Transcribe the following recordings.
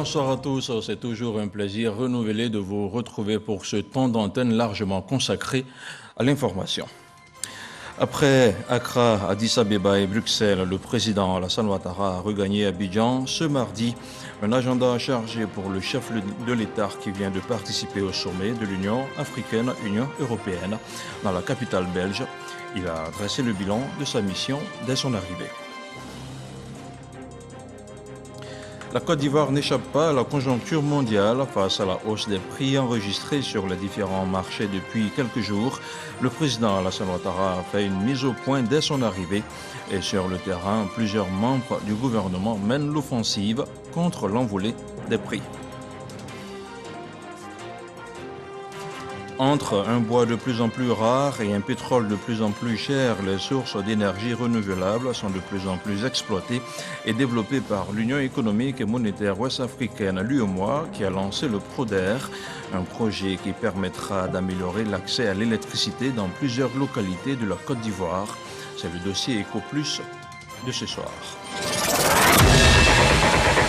Bonsoir à tous, c'est toujours un plaisir renouvelé de vous retrouver pour ce temps d'antenne largement consacré à l'information. Après Accra, Addis Abeba et Bruxelles, le président Alassane Ouattara a regagné Abidjan ce mardi. Un agenda chargé pour le chef de l'État qui vient de participer au sommet de l'Union africaine-Union européenne dans la capitale belge. Il a dressé le bilan de sa mission dès son arrivée. La Côte d'Ivoire n'échappe pas à la conjoncture mondiale face à la hausse des prix enregistrés sur les différents marchés depuis quelques jours. Le président Alassane Ouattara a fait une mise au point dès son arrivée et sur le terrain, plusieurs membres du gouvernement mènent l'offensive contre l'envolée des prix. Entre un bois de plus en plus rare et un pétrole de plus en plus cher, les sources d'énergie renouvelable sont de plus en plus exploitées et développées par l'Union économique et monétaire ouest-africaine, l'UEMOA, qui a lancé le PRODER, un projet qui permettra d'améliorer l'accès à l'électricité dans plusieurs localités de la Côte d'Ivoire. C'est le dossier EcoPlus de ce soir.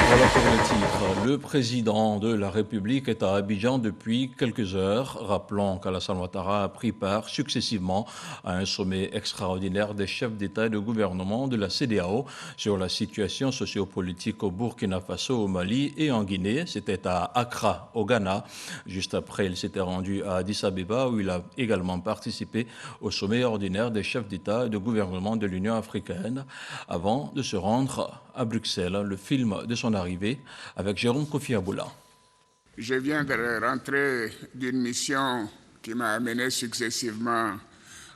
Voilà pour le titre. Le président de la République est à Abidjan depuis quelques heures. Rappelons qu'Alassane Ouattara a pris part successivement à un sommet extraordinaire des chefs d'État et de gouvernement de la CEDEAO sur la situation sociopolitique au Burkina Faso, au Mali et en Guinée. C'était à Accra, au Ghana. Juste après, il s'était rendu à Addis Abeba où il a également participé au sommet ordinaire des chefs d'État et de gouvernement de l'Union africaine avant de se rendre à Bruxelles. Le film de son arrivée avec Jérôme Kofi Aboula. Je viens de rentrer d'une mission qui m'a amené successivement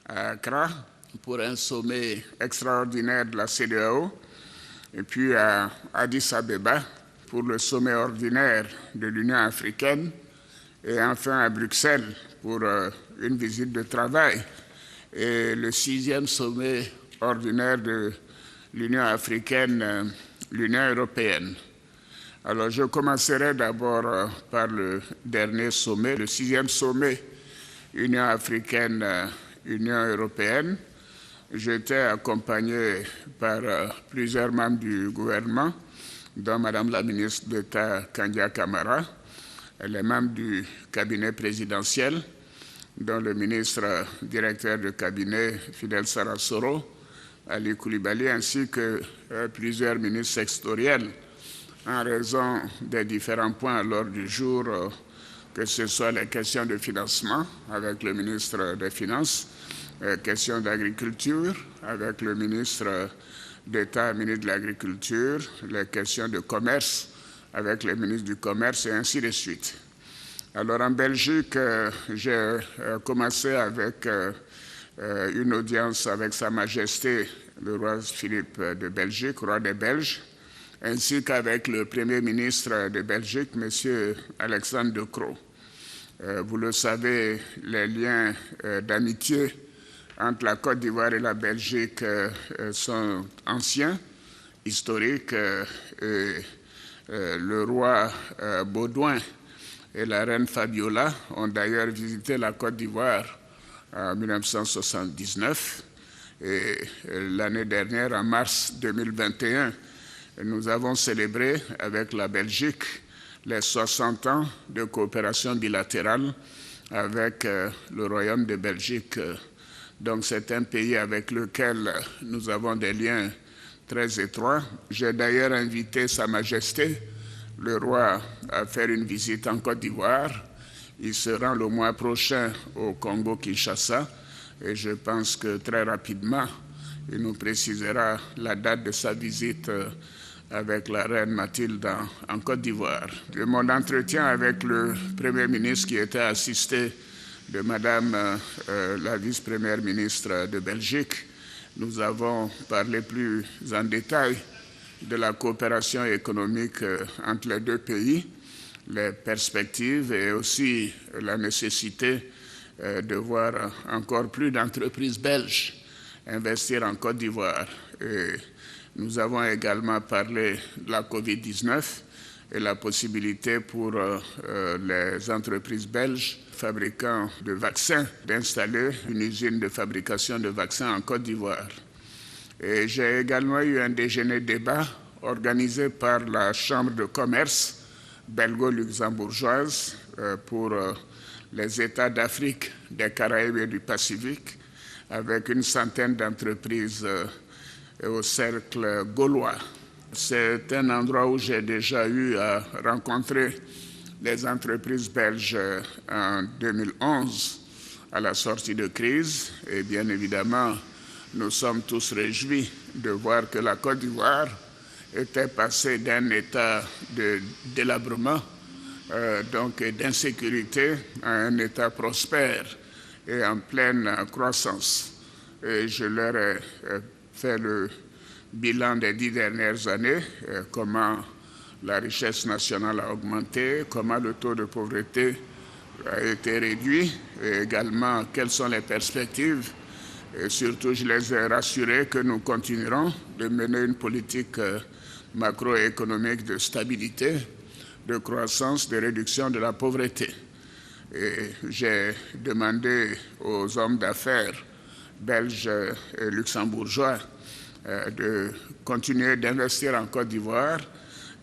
à Accra pour un sommet extraordinaire de la CEDEAO et puis à Addis Abeba pour le sommet ordinaire de l'Union africaine et enfin à Bruxelles pour une visite de travail et le 6e sommet ordinaire de l'Union africaine, l'Union européenne. Alors, je commencerai d'abord par le dernier sommet, le 6e sommet Union africaine, Union européenne. J'étais accompagné par plusieurs membres du gouvernement, dont Madame la ministre d'État Kandia Camara, les membres du cabinet présidentiel, dont le ministre directeur de cabinet Fidel Sarasoro, Ali Koulibaly, ainsi que plusieurs ministres sectoriels, en raison des différents points à l'ordre du jour, que ce soit les questions de financement avec le ministre des Finances, questions d'agriculture avec le ministre d'État, ministre de l'Agriculture, les questions de commerce avec le ministre du Commerce et ainsi de suite. Alors en Belgique, j'ai commencé avec une audience avec Sa Majesté le roi Philippe de Belgique, roi des Belges, ainsi qu'avec le Premier ministre de Belgique, M. Alexandre De Croo. Vous le savez, les liens d'amitié entre la Côte d'Ivoire et la Belgique sont anciens, historiques. Le roi Baudouin et la reine Fabiola ont d'ailleurs visité la Côte d'Ivoire en 1979. Et l'année dernière, en mars 2021, nous avons célébré avec la Belgique les 60 ans de coopération bilatérale avec le Royaume de Belgique. Donc c'est un pays avec lequel nous avons des liens très étroits. J'ai d'ailleurs invité Sa Majesté, le roi, à faire une visite en Côte d'Ivoire. Il se rend le mois prochain au Congo-Kinshasa. Et je pense que très rapidement, il nous précisera la date de sa visite avec la reine Mathilde en Côte d'Ivoire. De mon entretien avec le Premier ministre qui était assisté de Madame la vice-première ministre de Belgique, nous avons parlé plus en détail de la coopération économique entre les deux pays, les perspectives et aussi la nécessité de voir encore plus d'entreprises belges investir en Côte d'Ivoire. Et nous avons également parlé de la COVID-19 et la possibilité pour les entreprises belges fabricants de vaccins d'installer une usine de fabrication de vaccins en Côte d'Ivoire. Et j'ai également eu un déjeuner-débat organisé par la Chambre de commerce belgo-luxembourgeoise pour les États d'Afrique, des Caraïbes et du Pacifique, avec une centaine d'entreprises au cercle gaulois. C'est un endroit où j'ai déjà eu à rencontrer les entreprises belges en 2011 à la sortie de crise. Et bien évidemment, nous sommes tous réjouis de voir que la Côte d'Ivoire était passée d'un état de délabrement, donc d'insécurité, à un état prospère et en pleine croissance. Et je leur ai fait le bilan des 10 dernières années, comment la richesse nationale a augmenté, comment le taux de pauvreté a été réduit, et également quelles sont les perspectives. Et surtout, je les ai rassurés que nous continuerons de mener une politique macroéconomique de stabilité, de croissance, de réduction de la pauvreté. Et j'ai demandé aux hommes d'affaires belges et luxembourgeois de continuer d'investir en Côte d'Ivoire,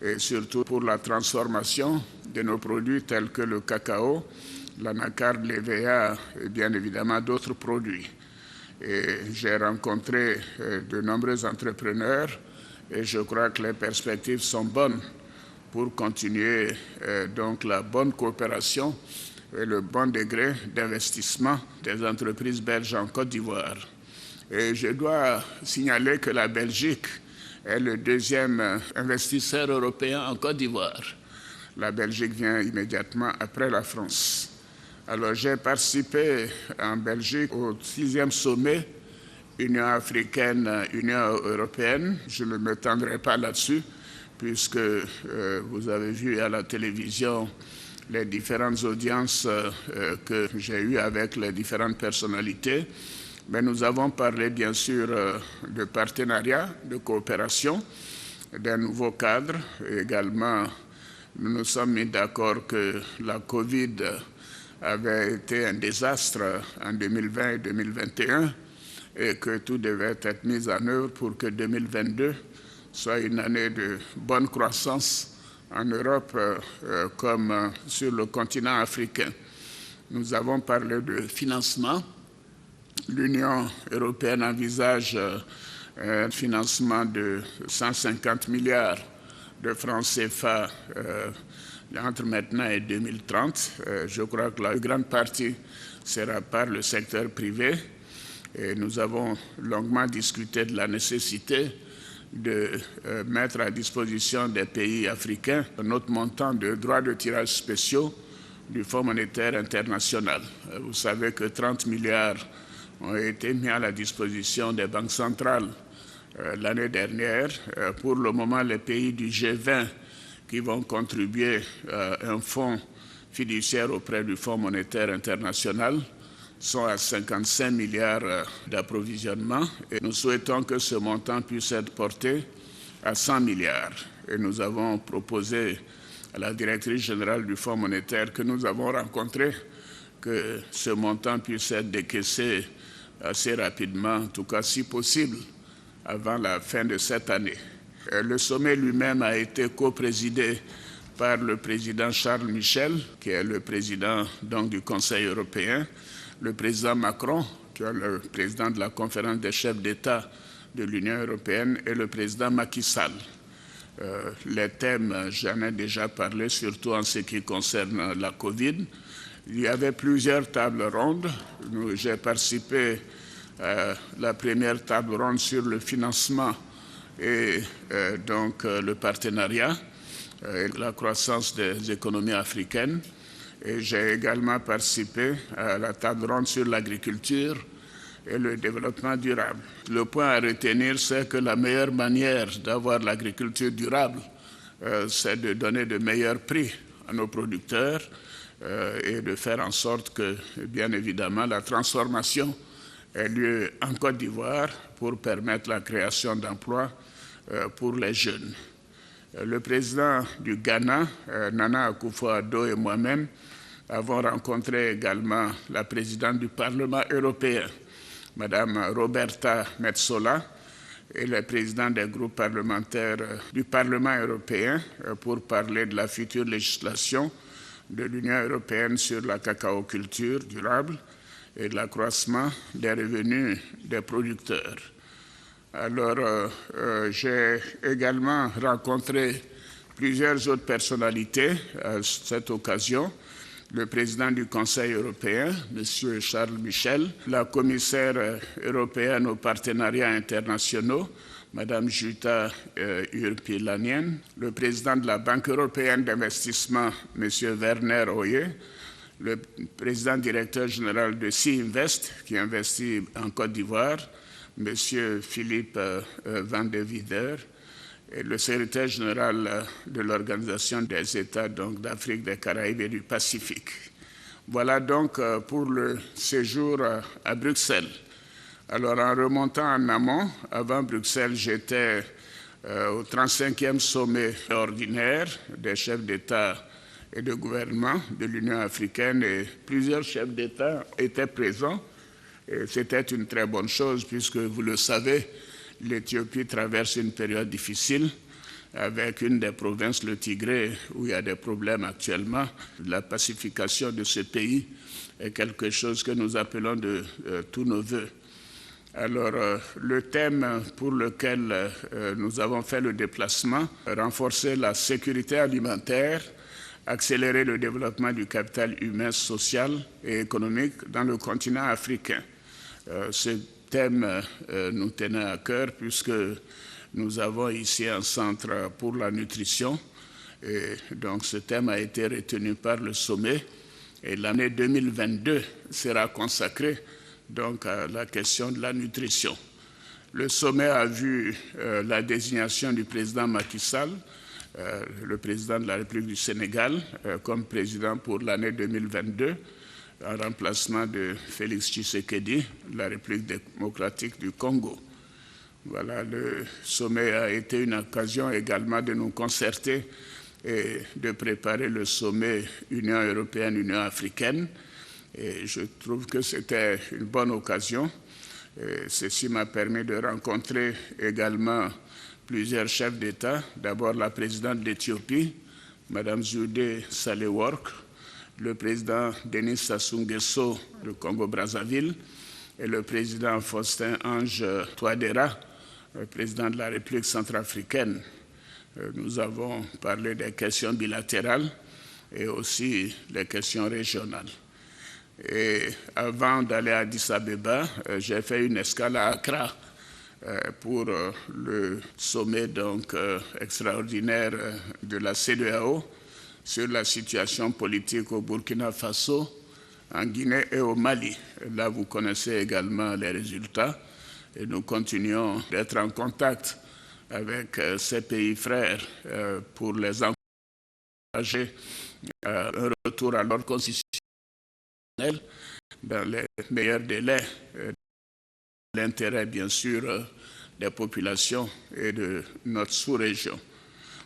et surtout pour la transformation de nos produits tels que le cacao, l'anacarde, l'EVA et bien évidemment d'autres produits. Et j'ai rencontré de nombreux entrepreneurs et je crois que les perspectives sont bonnes pour continuer donc la bonne coopération et le bon degré d'investissement des entreprises belges en Côte d'Ivoire. Et je dois signaler que la Belgique est le deuxième investisseur européen en Côte d'Ivoire. La Belgique vient immédiatement après la France. Alors j'ai participé en Belgique au 6e sommet Union africaine-Union européenne. Je ne m'étendrai pas là-dessus puisque vous avez vu à la télévision les différentes audiences que j'ai eues avec les différentes personnalités. Mais nous avons parlé bien sûr de partenariat, de coopération, d'un nouveau cadre. Et également, nous nous sommes mis d'accord que la Covid avait été un désastre en 2020 et 2021 et que tout devait être mis en œuvre pour que 2022 soit une année de bonne croissance en Europe comme sur le continent africain. Nous avons parlé de financement. L'Union européenne envisage un financement de 150 milliards de francs CFA entre maintenant et 2030. Je crois que la grande partie sera par le secteur privé. Et nous avons longuement discuté de la nécessité de mettre à disposition des pays africains un autre montant de droits de tirage spéciaux du Fonds monétaire international. Vous savez que 30 milliards ont été mis à la disposition des banques centrales l'année dernière. Pour le moment, les pays du G20 qui vont contribuer à un fonds fiduciaire auprès du Fonds monétaire international sont à 55 milliards d'approvisionnement et nous souhaitons que ce montant puisse être porté à 100 milliards. Et nous avons proposé à la directrice générale du Fonds monétaire que nous avons rencontré que ce montant puisse être décaissé assez rapidement, en tout cas si possible, avant la fin de cette année. Le sommet lui-même a été coprésidé par le président Charles Michel, qui est le président donc, du Conseil européen, le président Macron, qui est le président de la conférence des chefs d'État de l'Union européenne, et le président Macky Sall. Les thèmes, j'en ai déjà parlé, surtout en ce qui concerne la Covid. Il y avait plusieurs tables rondes. J'ai participé à la première table ronde sur le financement et donc le partenariat et la croissance des économies africaines. Et j'ai également participé à la table ronde sur l'agriculture et le développement durable. Le point à retenir, c'est que la meilleure manière d'avoir l'agriculture durable, c'est de donner de meilleurs prix à nos producteurs et de faire en sorte que, bien évidemment, la transformation ait lieu en Côte d'Ivoire pour permettre la création d'emplois pour les jeunes. Le président du Ghana, Nana Akufo-Addo, et moi-même avons rencontré également la présidente du Parlement européen, Madame Roberta Metsola, et les présidents des groupes parlementaires du Parlement européen pour parler de la future législation de l'Union européenne sur la cacaoculture durable et de l'accroissement des revenus des producteurs. Alors, j'ai également rencontré plusieurs autres personnalités à cette occasion. Le président du Conseil européen, M. Charles Michel, la commissaire européenne aux partenariats internationaux, Mme Jutta Urpilainen, le président de la Banque européenne d'investissement, M. Werner Hoyer, le président directeur général de Sea Invest, qui investit en Côte d'Ivoire, M. Philippe Van de Wider, et le secrétaire général de l'Organisation des États d'Afrique, des Caraïbes et du Pacifique. Voilà donc pour le séjour à Bruxelles. Alors, en remontant en amont, avant Bruxelles, j'étais au 35e sommet ordinaire des chefs d'État et de gouvernement de l'Union africaine et plusieurs chefs d'État étaient présents. Et c'était une très bonne chose puisque, vous le savez, l'Éthiopie traverse une période difficile avec une des provinces, le Tigré, où il y a des problèmes actuellement. La pacification de ce pays est quelque chose que nous appelons de tous nos voeux. Alors, le thème pour lequel nous avons fait le déplacement, renforcer la sécurité alimentaire, accélérer le développement du capital humain, social et économique dans le continent africain. Ce thème nous tenait à cœur puisque nous avons ici un centre pour la nutrition et donc ce thème a été retenu par le sommet et l'année 2022 sera consacrée donc à la question de la nutrition. Le sommet a vu la désignation du président Macky Sall, le président de la République du Sénégal, comme président pour l'année 2022, en remplacement de Félix Tshisekedi, de la République démocratique du Congo. Voilà, le sommet a été une occasion également de nous concerter et de préparer le sommet Union européenne-Union africaine. Et je trouve que c'était une bonne occasion. Et ceci m'a permis de rencontrer également plusieurs chefs d'État. D'abord la présidente d'Éthiopie, Mme Zewde Sahle-Work, le président Denis Sassou Nguesso du Congo-Brazzaville et le président Faustin Ange Touadéra, le président de la République centrafricaine. Nous avons parlé des questions bilatérales et aussi des questions régionales. Et avant d'aller à Addis Abeba, j'ai fait une escale à Accra pour le sommet extraordinaire de la CEDEAO sur la situation politique au Burkina Faso, en Guinée et au Mali. Là, vous connaissez également les résultats et nous continuons d'être en contact avec ces pays frères pour les encourager à un retour à l'ordre constitutionnel dans les meilleurs délais, l'intérêt bien sûr des populations et de notre sous-région.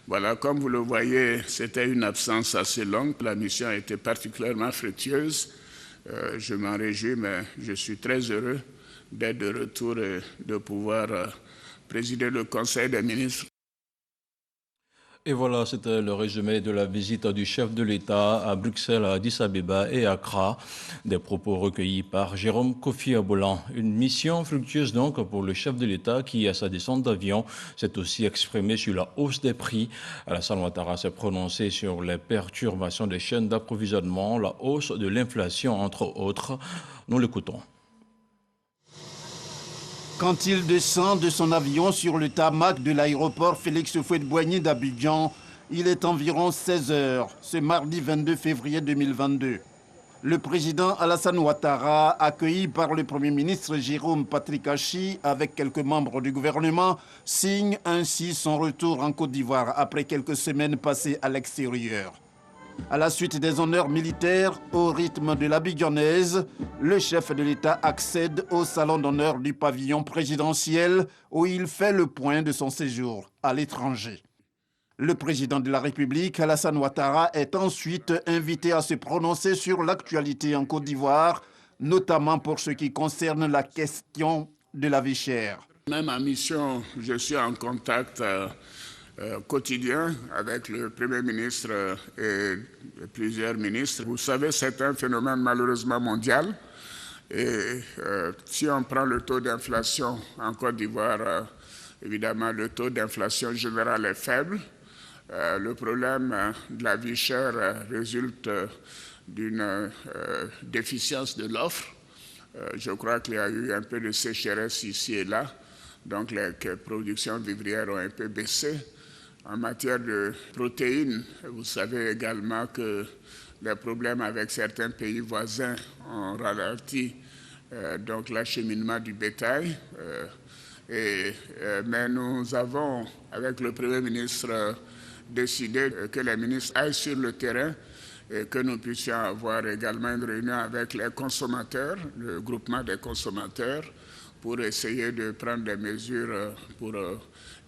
Voilà, comme vous le voyez, c'était une absence assez longue. La mission a été particulièrement fructueuse. Je m'en réjouis, mais je suis très heureux d'être de retour et de pouvoir présider le Conseil des ministres. Et voilà, c'était le résumé de la visite du chef de l'État à Bruxelles, à Addis Abeba et à Accra. Des propos recueillis par Jérôme Kofi Abolan. Une mission fructueuse donc pour le chef de l'État qui, à sa descente d'avion, s'est aussi exprimé sur la hausse des prix. Alassane Ouattara s'est prononcé sur les perturbations des chaînes d'approvisionnement, la hausse de l'inflation, entre autres. Nous l'écoutons. Quand il descend de son avion sur le tarmac de l'aéroport Félix Houphouët-Boigny d'Abidjan, il est environ 16 heures, ce mardi 22 février 2022. Le président Alassane Ouattara, accueilli par le Premier ministre Jérôme Patrick Achi avec quelques membres du gouvernement, signe ainsi son retour en Côte d'Ivoire après quelques semaines passées à l'extérieur. À la suite des honneurs militaires, au rythme de l'abidjanaise, le chef de l'État accède au salon d'honneur du pavillon présidentiel où il fait le point de son séjour à l'étranger. Le président de la République, Alassane Ouattara, est ensuite invité à se prononcer sur l'actualité en Côte d'Ivoire, notamment pour ce qui concerne la question de la vie chère. Même en mission, je suis en contact quotidien avec le Premier ministre et plusieurs ministres. Vous savez, c'est un phénomène malheureusement mondial. Et si on prend le taux d'inflation en Côte d'Ivoire, évidemment, le taux d'inflation général est faible. Le problème de la vie chère résulte d'une déficience de l'offre. Je crois qu'il y a eu un peu de sécheresse ici et là, donc les productions vivrières ont un peu baissé. En matière de protéines, vous savez également que les problèmes avec certains pays voisins ont ralenti donc l'acheminement du bétail. Mais nous avons, avec le Premier ministre, décidé que les ministres aillent sur le terrain et que nous puissions avoir également une réunion avec les consommateurs, le groupement des consommateurs, pour essayer de prendre des mesures pour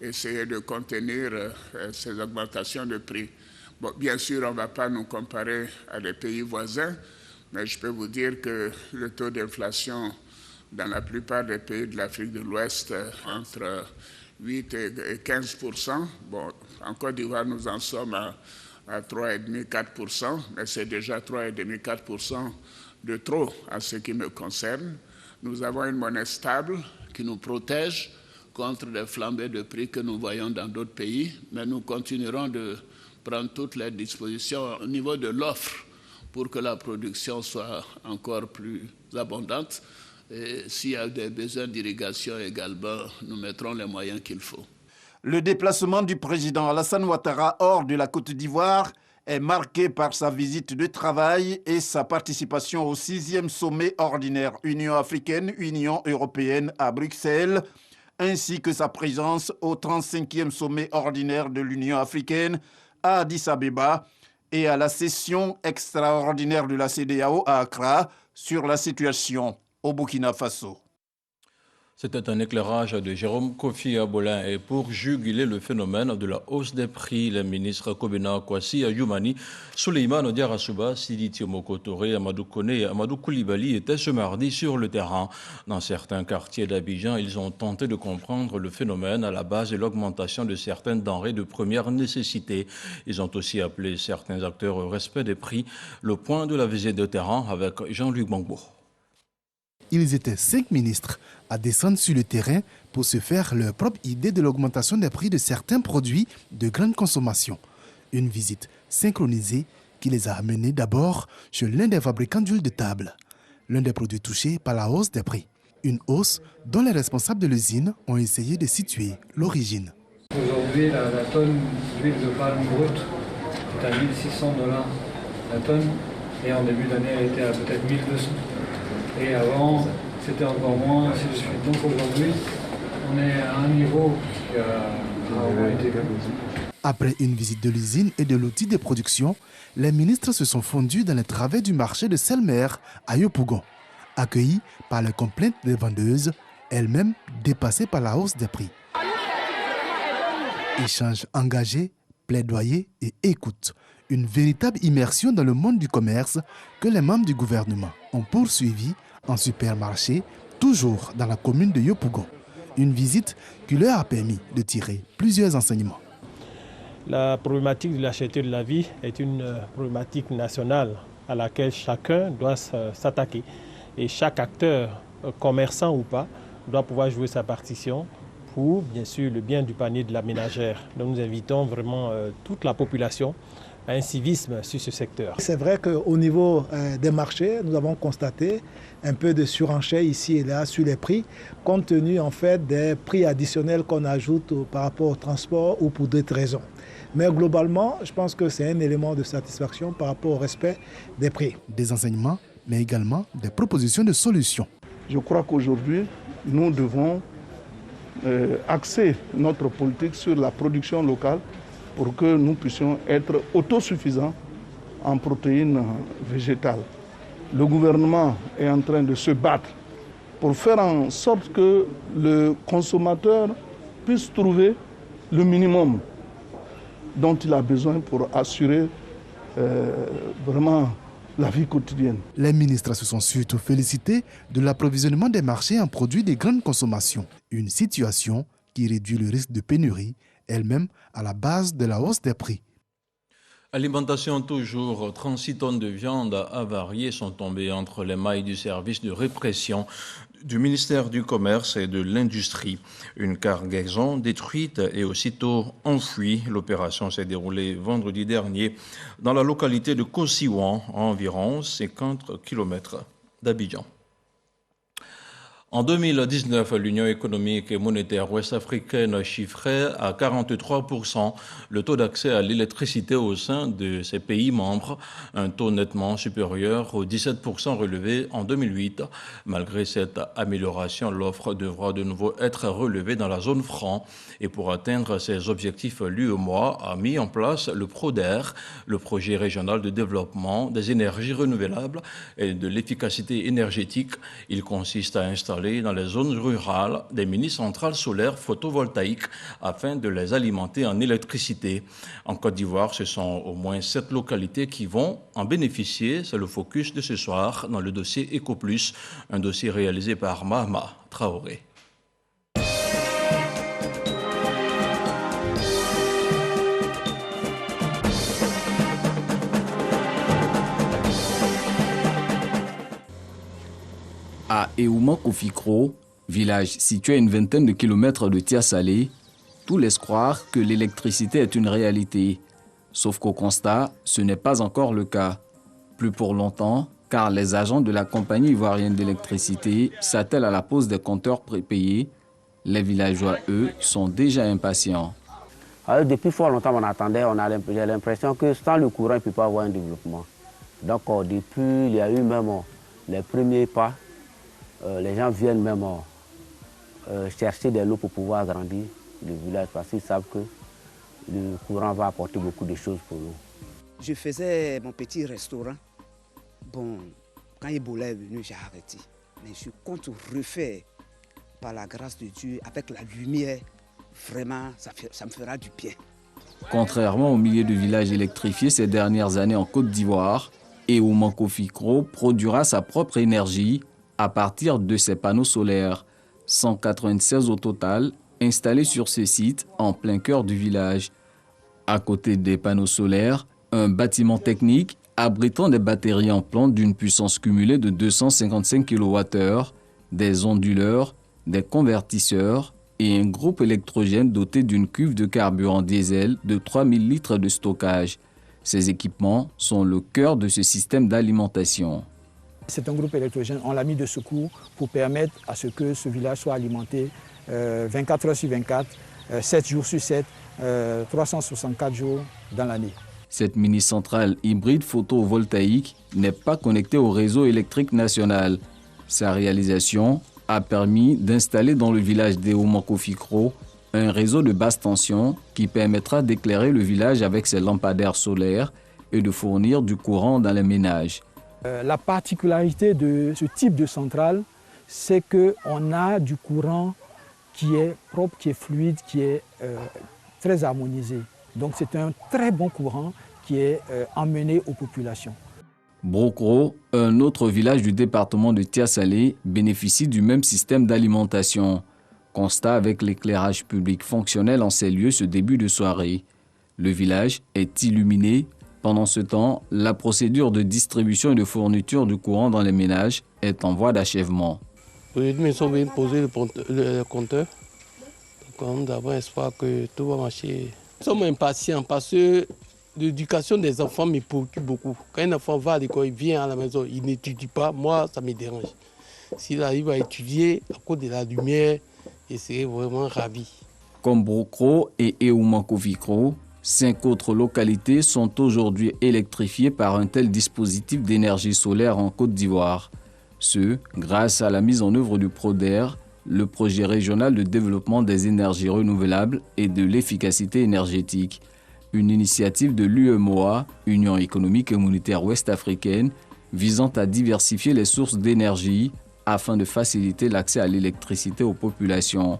essayer de contenir ces augmentations de prix. Bon, bien sûr, on ne va pas nous comparer à des pays voisins, mais je peux vous dire que le taux d'inflation dans la plupart des pays de l'Afrique de l'Ouest, entre 8 et 15%. Bon, en Côte d'Ivoire, nous en sommes à 3,5-4%, mais c'est déjà 3,5-4% de trop en ce qui me concerne. Nous avons une monnaie stable qui nous protège contre les flambées de prix que nous voyons dans d'autres pays, mais nous continuerons de prendre toutes les dispositions au niveau de l'offre pour que la production soit encore plus abondante. Et s'il y a des besoins d'irrigation également, nous mettrons les moyens qu'il faut. Le déplacement du président Alassane Ouattara hors de la Côte d'Ivoire est marqué par sa visite de travail et sa participation au 6e sommet ordinaire Union africaine-Union européenne à Bruxelles, ainsi que sa présence au 35e sommet ordinaire de l'Union africaine à Addis Abeba et à la session extraordinaire de la CEDEAO à Accra sur la situation au Burkina Faso. C'était un éclairage de Jérôme Kofi Abolin. Et pour juguler le phénomène de la hausse des prix, les ministres Kobena Kwasi Ayoumani, Souleymane Diarasouba, Sidi Tiomoko Touré, Amadou Kone et Amadou Koulibaly étaient ce mardi sur le terrain. Dans certains quartiers d'Abidjan, ils ont tenté de comprendre le phénomène à la base de l'augmentation de certaines denrées de première nécessité. Ils ont aussi appelé certains acteurs au respect des prix. Le point de la visite de terrain avec Jean-Luc Bangbo. Ils étaient 5 ministres à descendre sur le terrain pour se faire leur propre idée de l'augmentation des prix de certains produits de grande consommation. Une visite synchronisée qui les a amenés d'abord chez l'un des fabricants d'huile de table, l'un des produits touchés par la hausse des prix. Une hausse dont les responsables de l'usine ont essayé de situer l'origine. Aujourd'hui, la tonne d'huile de palme brute est à $1 600 la tonne et en début d'année, elle était à peut-être 1 200. Et avant, c'était encore moins, ainsi de suite. Donc aujourd'hui, on est à un niveau qui a vraiment été vu. Après une visite de l'usine et de l'outil de production, les ministres se sont fondus dans les travées du marché de Selmer à Yopougon, accueillis par les complaintes des vendeuses, elles-mêmes dépassées par la hausse des prix. Échanges engagés, plaidoyer et écoute. Une véritable immersion dans le monde du commerce que les membres du gouvernement ont poursuivi en supermarché, toujours dans la commune de Yopougon. Une visite qui leur a permis de tirer plusieurs enseignements. La problématique de la cherté de la vie est une problématique nationale à laquelle chacun doit s'attaquer. Et chaque acteur, commerçant ou pas, doit pouvoir jouer sa partition pour, bien sûr, le bien du panier de la ménagère. Donc nous invitons vraiment toute la population à un civisme sur ce secteur. C'est vrai qu'au niveau des marchés, nous avons constaté un peu de surenchère ici et là sur les prix, compte tenu en fait des prix additionnels qu'on ajoute par rapport au transport ou pour d'autres raisons. Mais globalement, je pense que c'est un élément de satisfaction par rapport au respect des prix. Des enseignements, mais également des propositions de solutions. Je crois qu'aujourd'hui, nous devons axer notre politique sur la production locale pour que nous puissions être autosuffisants en protéines végétales. Le gouvernement est en train de se battre pour faire en sorte que le consommateur puisse trouver le minimum dont il a besoin pour assurer vraiment la vie quotidienne. Les ministres se sont surtout félicités de l'approvisionnement des marchés en produits de grande consommation. Une situation qui réduit le risque de pénurie, elle-même à la base de la hausse des prix. Alimentation toujours, 36 tonnes de viande avariées sont tombées entre les mailles du service de répression du ministère du Commerce et de l'Industrie. Une cargaison détruite et aussitôt enfouie. L'opération s'est déroulée vendredi dernier dans la localité de Kosiwan, à environ 50 km d'Abidjan. En 2019, l'Union économique et monétaire ouest-africaine chiffrait à 43% le taux d'accès à l'électricité au sein de ses pays membres, un taux nettement supérieur aux 17% relevés en 2008. Malgré cette amélioration, l'offre devra de nouveau être relevée dans la zone franc. Et pour atteindre ces objectifs, l'UEMOA a mis en place le PRODER, le projet régional de développement des énergies renouvelables et de l'efficacité énergétique. Il consiste à installer dans les zones rurales des mini-centrales solaires photovoltaïques afin de les alimenter en électricité. En Côte d'Ivoire, ce sont au moins 7 localités qui vont en bénéficier. C'est le focus de ce soir dans le dossier EcoPlus, un dossier réalisé par Mahama Traoré. À Eouma-Kofikro, village situé à une vingtaine de kilomètres de Tia-Salé, tout laisse croire que l'électricité est une réalité. Sauf qu'au constat, ce n'est pas encore le cas. Plus pour longtemps, car les agents de la compagnie ivoirienne d'électricité s'attellent à la pose des compteurs prépayés. Les villageois, eux, sont déjà impatients. Alors, depuis fort longtemps, on attendait, j'ai l'impression que sans le courant, il ne peut pas avoir un développement. Donc, depuis, il y a eu même les premiers pas. Les gens viennent même chercher des lots pour pouvoir agrandir le village parce qu'ils savent que le courant va apporter beaucoup de choses pour nous. Je faisais mon petit restaurant. Bon, quand Ebola est venu, j'ai arrêté. Mais je compte refaire par la grâce de Dieu avec la lumière. Vraiment, ça me fera du bien. Contrairement aux milliers de villages électrifiés ces dernières années en Côte d'Ivoire, Eouma-Kofikro produira sa propre énergie à partir de ses panneaux solaires, 196 au total, installés sur ce site en plein cœur du village. À côté des panneaux solaires, un bâtiment technique abritant des batteries en plante d'une puissance cumulée de 255 kWh, des onduleurs, des convertisseurs et un groupe électrogène doté d'une cuve de carburant diesel de 3000 litres de stockage. Ces équipements sont le cœur de ce système d'alimentation. C'est un groupe électrogène, on l'a mis de secours pour permettre à ce que ce village soit alimenté 24 heures sur 24, 7 jours sur 7, 364 jours dans l'année. Cette mini-centrale hybride photovoltaïque n'est pas connectée au réseau électrique national. Sa réalisation a permis d'installer dans le village d'Eouma-Kofikro un réseau de basse tension qui permettra d'éclairer le village avec ses lampadaires solaires et de fournir du courant dans les ménages. La particularité de ce type de centrale, c'est qu'on a du courant qui est propre, qui est fluide, qui est très harmonisé. Donc c'est un très bon courant qui est emmené aux populations. Brokro, un autre village du département de Tia-Salé, bénéficie du même système d'alimentation. Constat avec l'éclairage public fonctionnel en ces lieux ce début de soirée. Le village est illuminé. Pendant ce temps, la procédure de distribution et de fourniture du courant dans les ménages est en voie d'achèvement. Aujourd'hui, ils sont venus poser le compteur. Donc, nous avons espoir que tout va marcher. Nous sommes impatients parce que l'éducation des enfants me préoccupe beaucoup. Quand un enfant va à l'école, il vient à la maison, il n'étudie pas, moi, ça me dérange. S'il arrive à étudier à cause de la lumière, je serai vraiment ravi. Comme Brokro et Eouma-Kofikro, 5 autres localités sont aujourd'hui électrifiées par un tel dispositif d'énergie solaire en Côte d'Ivoire. Ce, grâce à la mise en œuvre du PRODER, le projet régional de développement des énergies renouvelables et de l'efficacité énergétique. Une initiative de l'UEMOA, Union économique et monétaire ouest-africaine, visant à diversifier les sources d'énergie afin de faciliter l'accès à l'électricité aux populations.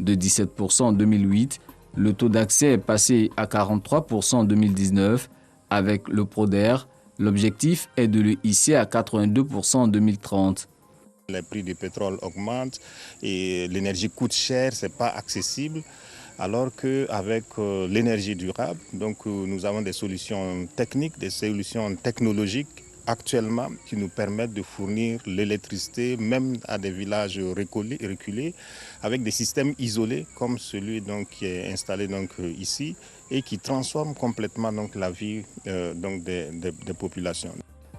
De 17% en 2008, le taux d'accès est passé à 43% en 2019. Avec le PRODER, L'objectif est de le hisser à 82% en 2030. Les prix du pétrole augmentent et l'énergie coûte cher, ce n'est pas accessible. Alors qu'avec l'énergie durable, nous avons des solutions techniques, des solutions technologiques actuellement qui nous permettent de fournir l'électricité même à des villages reculés avec des systèmes isolés comme celui qui est installé ici et qui transforme complètement la vie des populations.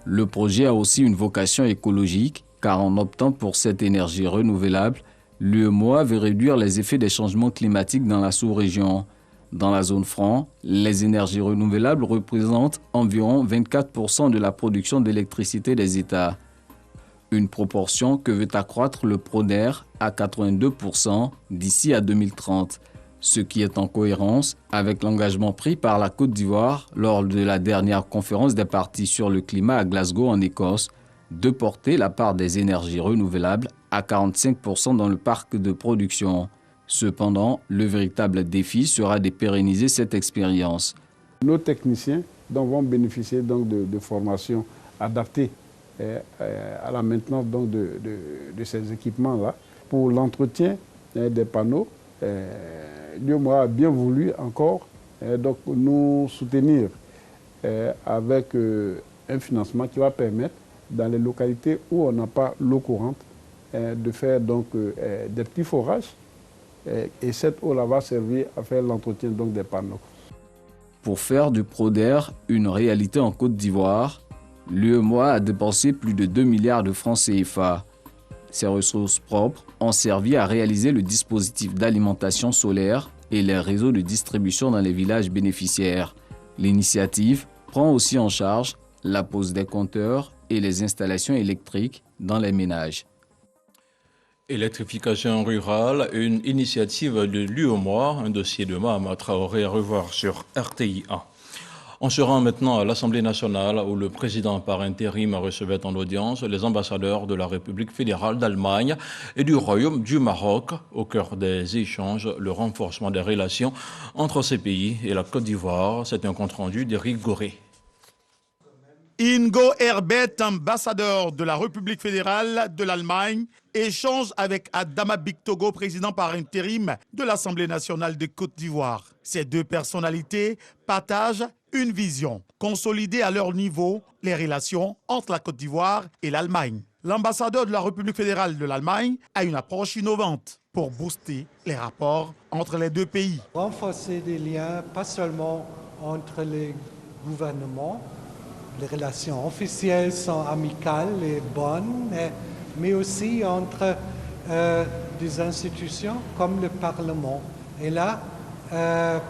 Le projet a aussi une vocation écologique car en optant pour cette énergie renouvelable, l'UEMOA veut réduire les effets des changements climatiques dans la sous-région. Dans la zone franc, les énergies renouvelables représentent environ 24% de la production d'électricité des États. Une proportion que veut accroître le PRODER à 82% d'ici à 2030, ce qui est en cohérence avec l'engagement pris par la Côte d'Ivoire lors de la dernière conférence des parties sur le climat à Glasgow en Écosse, de porter la part des énergies renouvelables à 45% dans le parc de production. Cependant, le véritable défi sera de pérenniser cette expérience. Nos techniciens vont bénéficier de formations adaptées à la maintenance de ces équipements-là. Pour l'entretien des panneaux, l'UEMOA a bien voulu encore nous soutenir avec un financement qui va permettre, dans les localités où on n'a pas l'eau courante, de faire des petits forages. Et cette eau-là va servir à faire l'entretien des panneaux. Pour faire du PRODER une réalité en Côte d'Ivoire, l'UEMOA a dépensé plus de 2 milliards de francs CFA. Ces ressources propres ont servi à réaliser le dispositif d'alimentation solaire et les réseaux de distribution dans les villages bénéficiaires. L'initiative prend aussi en charge la pose des compteurs et les installations électriques dans les ménages. Électrification rurale, une initiative de l'UEMOA, un dossier de Mahama Traoré à revoir sur RTI 1. On se rend maintenant à l'Assemblée nationale où le président par intérim recevait en audience les ambassadeurs de la République fédérale d'Allemagne et du Royaume du Maroc. Au cœur des échanges, le renforcement des relations entre ces pays et la Côte d'Ivoire. C'est un compte-rendu d'Éric Goré. Ingo Herbert, ambassadeur de la République fédérale de l'Allemagne, échange avec Adama Bictogo, président par intérim de l'Assemblée nationale de Côte d'Ivoire. Ces deux personnalités partagent une vision, consolider à leur niveau les relations entre la Côte d'Ivoire et l'Allemagne. L'ambassadeur de la République fédérale de l'Allemagne a une approche innovante pour booster les rapports entre les deux pays. Renforcer des liens, pas seulement entre les gouvernements. Les relations officielles sont amicales et bonnes, mais aussi entre des institutions comme le Parlement. Et là,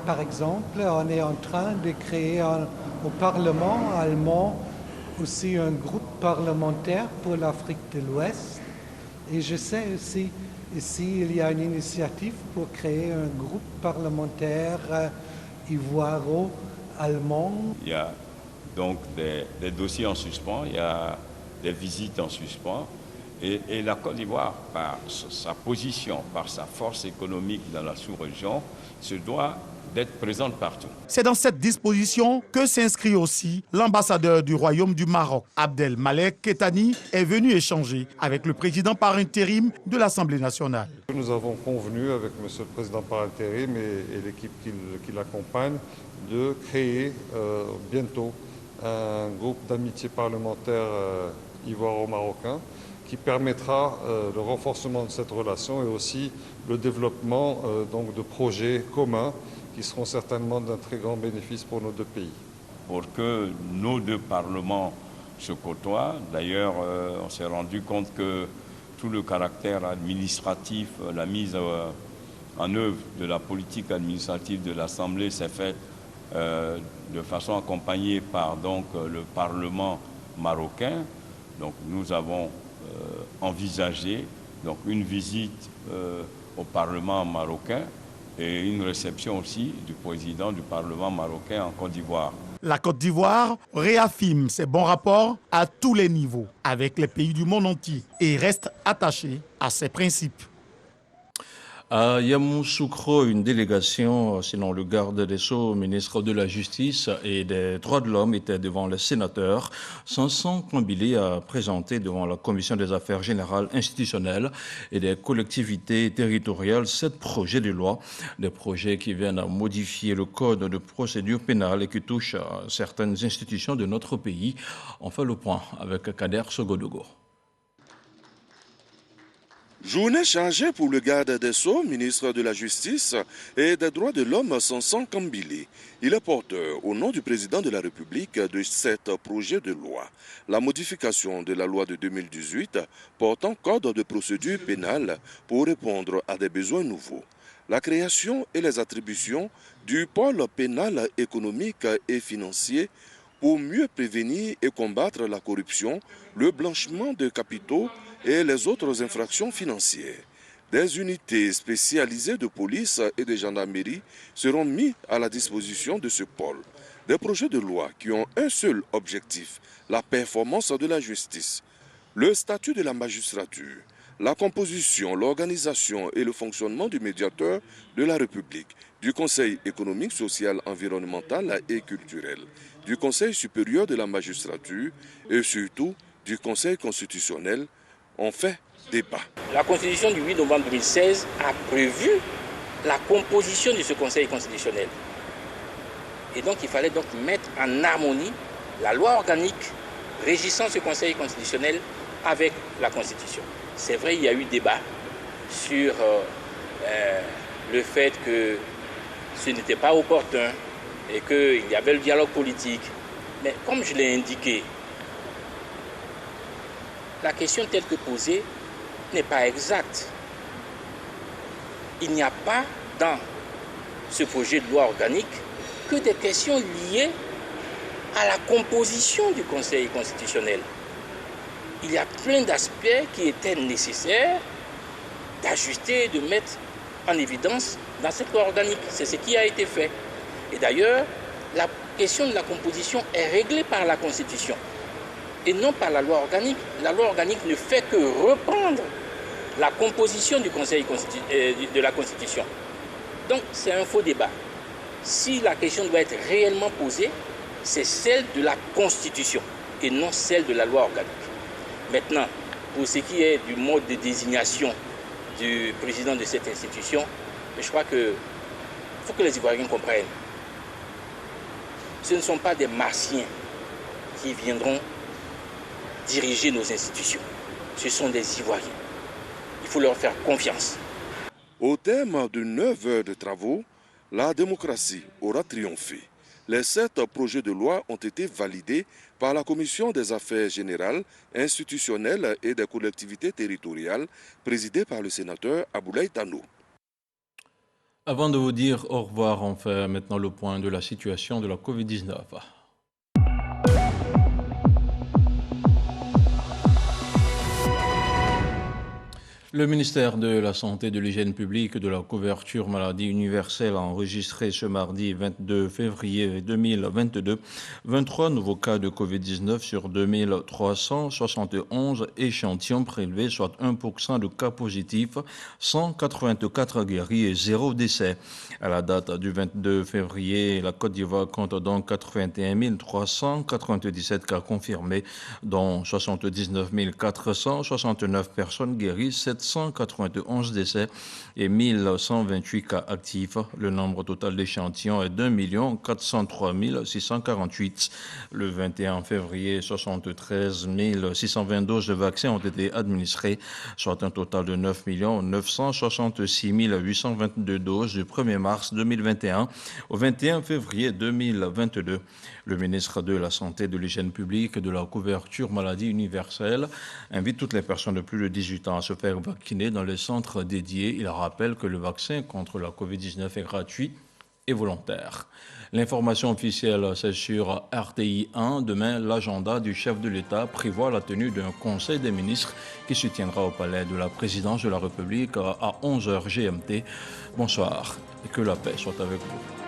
par exemple, on est en train de créer au Parlement allemand aussi un groupe parlementaire pour l'Afrique de l'Ouest. Et je sais aussi ici, il y a une initiative pour créer un groupe parlementaire ivoiro-allemand. Il y a donc des dossiers en suspens, il y a des visites en suspens. Et la Côte d'Ivoire, par sa position, par sa force économique dans la sous-région, se doit d'être présente partout. C'est dans cette disposition que s'inscrit aussi l'ambassadeur du Royaume du Maroc. Abdelmalek Kettani est venu échanger avec le président par intérim de l'Assemblée nationale. Nous avons convenu avec M. le président par intérim et l'équipe qui l'accompagne de créer bientôt un groupe d'amitié parlementaire ivoiro-marocain qui permettra le renforcement de cette relation et aussi le développement de projets communs qui seront certainement d'un très grand bénéfice pour nos deux pays. Pour que nos deux parlements se côtoient, d'ailleurs on s'est rendu compte que tout le caractère administratif, la mise en œuvre de la politique administrative de l'Assemblée s'est faite de façon accompagnée par le Parlement marocain. Donc nous avons envisagé une visite au Parlement marocain et une réception aussi du président du Parlement marocain en Côte d'Ivoire. La Côte d'Ivoire réaffirme ses bons rapports à tous les niveaux avec les pays du monde entier et reste attachée à ses principes. À Yamoussoukro, une délégation, selon le garde des Sceaux, ministre de la Justice et des Droits de l'Homme, était devant les sénateurs. Sanson Kambili a présenté devant la Commission des Affaires générales institutionnelles et des collectivités territoriales 7 projets de loi, des projets qui viennent à modifier le code de procédure pénale et qui touchent à certaines institutions de notre pays. On fait le point avec Kader Sogodogo. Journée chargée pour le garde des Sceaux, ministre de la Justice et des Droits de l'Homme, Sanson Kambili. Il est porteur, au nom du président de la République, de 7 projets de loi. La modification de la loi de 2018 portant code de procédure pénale pour répondre à des besoins nouveaux. La création et les attributions du pôle pénal économique et financier pour mieux prévenir et combattre la corruption, le blanchiment de capitaux et les autres infractions financières. Des unités spécialisées de police et de gendarmerie seront mises à la disposition de ce pôle. Des projets de loi qui ont un seul objectif, la performance de la justice, le statut de la magistrature, la composition, l'organisation et le fonctionnement du médiateur de la République, du Conseil économique, social, environnemental et culturel, du Conseil supérieur de la magistrature et surtout du Conseil constitutionnel ont fait débat. La Constitution du 8 novembre 2016 a prévu la composition de ce Conseil constitutionnel. Et donc il fallait donc mettre en harmonie la loi organique régissant ce Conseil constitutionnel avec la Constitution. C'est vrai, il y a eu débat sur le fait que ce n'était pas opportun et qu'il y avait le dialogue politique. Mais comme je l'ai indiqué, la question telle que posée n'est pas exacte. Il n'y a pas dans ce projet de loi organique que des questions liées à la composition du Conseil constitutionnel. Il y a plein d'aspects qui étaient nécessaires d'ajuster et de mettre en évidence dans cette loi organique. C'est ce qui a été fait. Et d'ailleurs, la question de la composition est réglée par la Constitution et non par la loi organique. La loi organique ne fait que reprendre la composition du Conseil de la Constitution. Donc c'est un faux débat. Si la question doit être réellement posée, c'est celle de la Constitution et non celle de la loi organique. Maintenant, pour ce qui est du mode de désignation du président de cette institution, je crois qu'il faut que les Ivoiriens comprennent. Ce ne sont pas des Martiens qui viendront diriger nos institutions. Ce sont des Ivoiriens. Il faut leur faire confiance. Au terme de 9 heures de travaux, la démocratie aura triomphé. Les 7 projets de loi ont été validés par la Commission des affaires générales, institutionnelles et des collectivités territoriales, présidée par le sénateur Aboulaye Tano. Avant de vous dire au revoir, on fait maintenant le point de la situation de la Covid-19. Le ministère de la Santé, de l'Hygiène publique et de la couverture maladie universelle a enregistré ce mardi 22 février 2022 23 nouveaux cas de Covid-19 sur 2371 échantillons prélevés, soit 1% de cas positifs, 184 guéris et 0 décès. À la date du 22 février, la Côte d'Ivoire compte donc 81 397 cas confirmés, dont 79 469 personnes guéries, 791 décès et 1128 cas actifs. Le nombre total d'échantillons est d'1 403 648. Le 21 février, 73 622 vaccins ont été administrés, soit un total de 9 966 822 doses du 1er mars 2021 au 21 février 2022. Le ministre de la Santé, de l'Hygiène publique et de la couverture maladie universelle invite toutes les personnes de plus de 18 ans à se faire vacciner dans les centres dédiés. Il rappelle que le vaccin contre la Covid-19 est gratuit et volontaire. L'information officielle, c'est sur RTI 1. Demain, l'agenda du chef de l'État prévoit la tenue d'un conseil des ministres qui se tiendra au palais de la présidence de la République à 11h GMT. Bonsoir et que la paix soit avec vous.